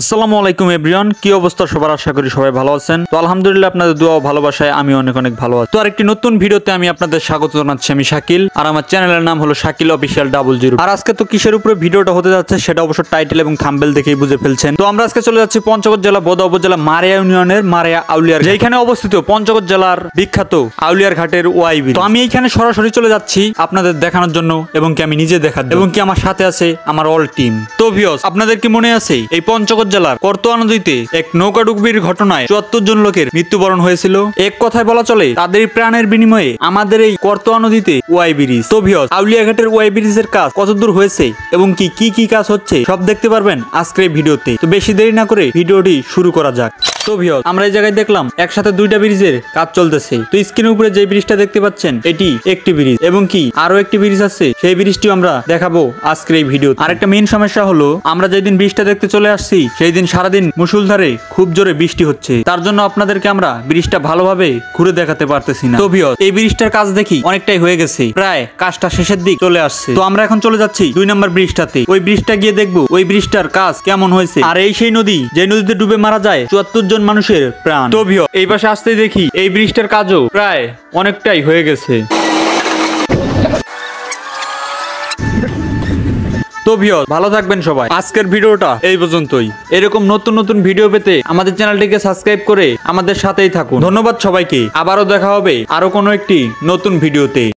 আসসালামু আলাইকুম এভরিওয়ান, কি অবস্থা সবার? আশা করি সবাই ভালো আছেন। তো আলহামদুলিল্লাহ আপনাদের দোয়া ও ভালোবাসায় আমি অনেক ভালো আছি। তো আরেকটি নতুন ভিডিওতে আমি আপনাদের স্বাগত জানাচ্ছি। আমি শাকিল আর আমার চ্যানেলের নাম হলো শাকিল অফিশিয়াল 00। আর আজকে তো কিসের উপরে ভিডিওটা হতে যাচ্ছে সেটা অবশ্য টাইটেল এবং থাম্বনেল দেখেই বুঝে ফেলছেন। তো আমরা আজকে চলে যাচ্ছি পঞ্চগড় জেলা বোদা উপজেলা মারিয়া ইউনিয়নের মারিয়া আউলিয়ার, যেখানে অবস্থিত পঞ্চগড় জেলার বিখ্যাত আউলিয়ার ঘাটের ওয়াইবি। তো আমি এইখানে সরাসরি চলে যাচ্ছি আপনাদের দেখানোর জন্য এবং কি আমি নিজে দেখার এবং কি আমার সাথে আছে আমার অল টিম। তো ভিউয়ার্স, আপনাদের কি মনে আছে এই পঞ্চগড় জেলার করতোয়া নদীতে এক নৌকাডুবির ঘটনায় ৭৪ জন লোকের মৃত্যুবরণ হয়েছিল? এক কথায় বলা চলে তাদের প্রাণের বিনিময়ে আমাদের এই করতোয়া নদীতে ওয়াই ব্রিজ। তো ভিউয়ার্স, আউলিয়া ঘাটের ওয়াই ব্রিজের কাজ কতদূর হয়েছে এবং কি কাজ হচ্ছে সব দেখতে পারবেন আজকের এই ভিডিওতে। তো বেশি দেরি না করে ভিডিওটি শুরু করা যাক। তো ভিউয়ার্স, আমরা এই জায়গায় দেখলাম একসাথে দুইটা ব্রিজের কাজ চলতেছে। তো স্ক্রিনের উপরে যে ব্রিজটা দেখতে পাচ্ছেন এটি একটি ব্রিজ এবং কি আরো একটি ব্রিজ আছে, সেই ব্রিজটিও আমরা দেখাবো আজকের এই ভিডিও। আরেকটা মেইন সমস্যা হলো আমরা যেদিন ব্রিজটা দেখতে চলে আসছি সেই দিন সারাদিন মুষলধারে খুব জোরে বৃষ্টি হচ্ছে, তার জন্য আপনাদেরকে আমরা ব্রিজটা ভালোভাবে ঘুরে দেখাতে পারতেছি না। তো ভিউয়ার্স, এই ব্রিজটার কাজ দেখি অনেকটাই হয়ে গেছে, প্রায় কাজটা শেষের দিক চলে আসছে। তো আমরা এখন চলে যাচ্ছি 2 নম্বর ব্রিজটাতে। ওই ব্রিজটা গিয়ে দেখবো ওই ব্রিজটার কাজ কেমন হয়েছে। আর এই সেই নদী যে নদীতে ডুবে মারা যায় ৭৪ জন মানুষের প্রাণ। তো ভিউয়ার্স, এই পাশে আসতেই দেখি এই ব্রিজটার কাজও প্রায় অনেকটাই হয়ে গেছে। তো ভিউয়ার্স, ভালো থাকবেন সবাই। আজকের ভিডিওটা এই পর্যন্তই। এরকম নতুন ভিডিও পেতে আমাদের চ্যানেলটিকে সাবস্ক্রাইব করে আমাদের সাথেই থাকুন। ধন্যবাদ সবাইকে। আবারও দেখা হবে আরো কোনো একটি নতুন ভিডিওতে।